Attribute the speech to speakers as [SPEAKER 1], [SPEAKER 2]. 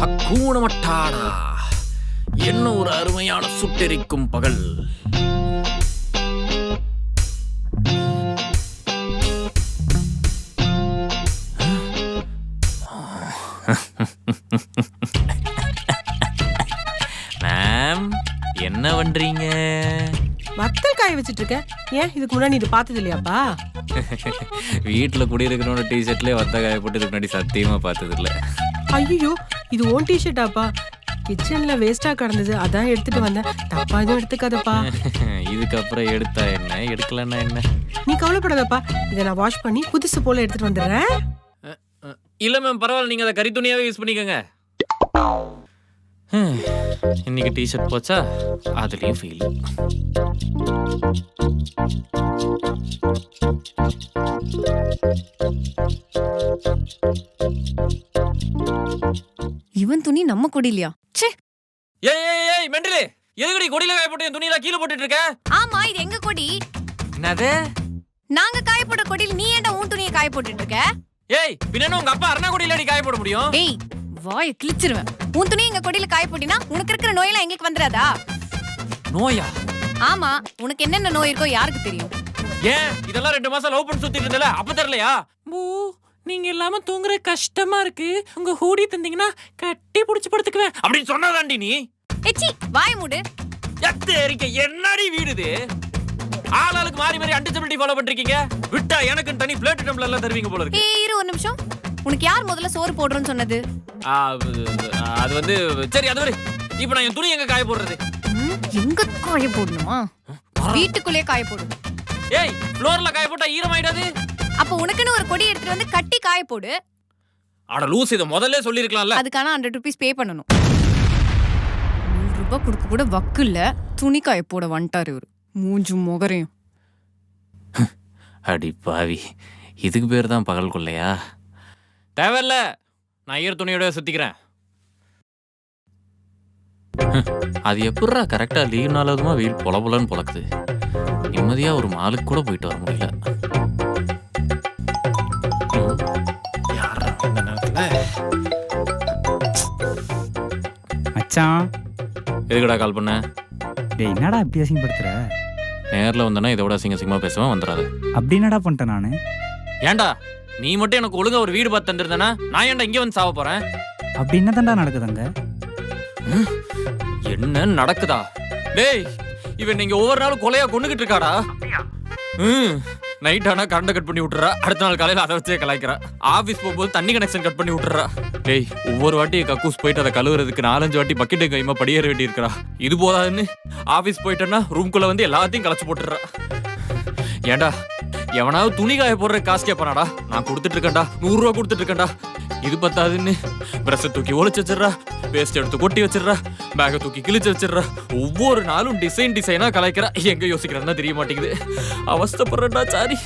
[SPEAKER 1] ஹக்கூன மட்டாடா, என்ன ஒரு அருமையான சுட்டெரிக்கும் பகல். மேம், என்ன பண்றீங்க?
[SPEAKER 2] வத்தல் காய வச்சிட்டு இருக்க. ஏன் இதுக்கு முன்னாடி இது பார்த்தது இல்லையாப்பா?
[SPEAKER 1] வீட்டுல குடியிருக்கிறோட டிஷர்ட்லயே வத்த காய போட்டு இதுக்கு முன்னாடி சத்தியமா பார்த்தது இல்ல.
[SPEAKER 2] ஐயோ, இது ஓன் டிஷர்ட்டாப்பா? கிச்சன்ல வேஸ்டா கிடந்தது, அதான் எடுத்துட்டு வந்தேன். தப்பா எதுவும் எடுத்துக்காதப்பா.
[SPEAKER 1] இதுக்கப்புறம் எடுத்தா என்ன, எடுக்கலன்னா என்ன?
[SPEAKER 2] நீ கவலைப்படாதப்பா, இதை நான் வாஷ் பண்ணி புதுசு போல எடுத்துட்டு வந்துடுறேன்.
[SPEAKER 1] இல்ல மேம், பரவாயில்ல, நீங்க அதை கறி துணியாவே யூஸ் பண்ணிக்கோங்க. இன்னைக்கு டிஷர்ட் போச்சா, அதுலயும் ஃபீல்.
[SPEAKER 3] இவன் துணி நம்ம கொடிலையா? ச்சே.
[SPEAKER 1] ஏய் மெண்டலே, எதுக்குடி கொடியில காய போட்டு என் துணியெல்லாம் கீழே போட்டுட்டு இருக்க?
[SPEAKER 3] ஆமா, இது எங்க கொடி.
[SPEAKER 1] என்னது?
[SPEAKER 3] நாங்க காய போட்ட கொடியில நீ ஏன்டா உன் துணியை காய போட்டுட்டு இருக்க?
[SPEAKER 1] ஏய், பின்ன உங்க அப்பா அரணா கொடியில காய போட முடியும்?
[SPEAKER 3] ஏய், வாயை கிழிச்சிருவேன். உன் துணி எங்க கொடியில காய போட்டினா உனக்கு இருக்கிற நோயெல்லாம் எங்களுக்கு வந்துடாதா?
[SPEAKER 1] நோயா?
[SPEAKER 3] ஆமா, உனக்கு என்னென்ன நோய் இருக்கோ யாருக்கு தெரியும்?
[SPEAKER 1] ஏன் இதெல்லாம் 2 மாசம் லவ் பண்ணி சுத்திட்டு இருந்தல, அப்ப தெரியலையா? பூ, நீங்க இல்லாம தூங்குற கஷ்டமா இருக்கு, உங்க ஹூடி தந்தீங்கன்னா கட்டி புடிச்சு படுத்துக்குவேன் அப்படின்னு சொன்னதாண்டி நீ.
[SPEAKER 3] எச்சி, வாய மூடு.
[SPEAKER 1] எத்தேரிக்க என்னடி வீடு இது? ஆளாளுக்கு மாறி மாறி அன்டிசபிலிட்டி ஃபாலோ பண்றீங்க. விட்டா எனக்கு தனி பிளேட் டம்ளர் எல்லாம் தருவீங்க போல இருக்கு.
[SPEAKER 3] ஏய், இரு ஒரு நிமிஷம். உனக்கு யார் முதல்ல சோறு போடுறேன்னு சொன்னது?
[SPEAKER 1] அது வந்து சரி, அது வரை. இப்போ நான் என் துணி எங்க காய போடுறது?
[SPEAKER 3] எங்க காய போடணுமா? வீட்டுக்குள்ளே காய போடு.
[SPEAKER 1] ஏய், ஃப்ளோர்ல காய போட்டா ஈரமாயிடாது?
[SPEAKER 3] அப்ப உனக்குன்னு ஒரு கொடி எடுத்துட்டு வந்து கட்டி காய போடு.
[SPEAKER 1] அட லூஸ், இத முதல்ல சொல்லிருக்கலாம்ல.
[SPEAKER 3] அதுக்கான 100 rupees பே பண்ணணும். 100 ரூபாய் கொடுக்க கூட வக்கு இல்ல. துணி காய போட வந்துட்டாரு இவரு, மூஞ்சும் முகரையும்.
[SPEAKER 1] அடி பாவி, இதுக்கு பேர் தான் பகல் கொள்ளையா? தேவையில்ல, நான் ஈர துணியோட சுத்திக்கிறேன். அது எப்படா கரெக்டா லீவ் நாளதுமா வெயில் பொல பொலன்னு பொழக்குது. நிம்மதியா ஒரு மாலுக்கு கூட போயிட்டு வர முடியல.
[SPEAKER 4] மச்சான்,
[SPEAKER 1] எதுக்குடா கால் பண்ண?
[SPEAKER 4] டேய், என்னடா இப்படி அசிங்கப்படுத்துற?
[SPEAKER 1] நேரில் வந்தனா இதோட சிங்கமா பேசுவேன், வந்துடாது.
[SPEAKER 4] அப்படி என்னடா பண்ணிட்டேன் நானு?
[SPEAKER 1] ஏன்டா நீ மட்டும் எனக்கு ஒழுங்கா ஒரு வீடு பார்த்து தந்துருந்தனா நான் ஏன்டா இங்க வந்து சாவ போறேன்?
[SPEAKER 4] அப்படி என்னதான்டா நடக்குதுங்க?
[SPEAKER 1] என்ன நடக்குதா? டேய், இவன் நீங்க ஒவ்வொரு நாளும் கொலையா கொண்டுகிட்டு இருக்காடா. நைட் ஆனா கரண்ட் கட் பண்ணி விட்டுறா, அடுத்த நாள் காலையில அதை வச்சே கலாய்க்கிறா. ஆபீஸ் போகும்போது தண்ணி கனெக்ஷன் கட் பண்ணி விட்டுறா. டேய், ஒவ்வொரு வாட்டி கக்கூஸ் போயிட்டு அதை கழுவுறதுக்கு 4-5 வாட்டி பக்கெட்டு கைமா படியேற வேண்டி இருக்கிறா. இது போதாதுன்னு ஆபீஸ் போயிட்டேன்னா ரூம்குள்ள வந்து எல்லாத்தையும் கலைச்சு போட்டுறா. ஏண்டா, எவனாவது துணி காய போடுற காசு கேட்பானாடா? நான் கொடுத்துட்டு இருக்கேன்டா, 100 ரூபா கொடுத்துட்டு இருக்கேன்டா. இது பத்தாதுன்னு பிரஷை தூக்கி ஒளிச்சு வச்சிடறா, பேஸ்ட் எடுத்து கொட்டி வச்சிடறா, பேக்கை தூக்கி கிழிச்சு வச்சிடறா. ஒவ்வொரு நாளும் டிசைனா கலாய்க்கிறா. எங்க யோசிக்கிறேன்னா தெரிய மாட்டேங்குது. அவஸ்தப்படுறா சாரி.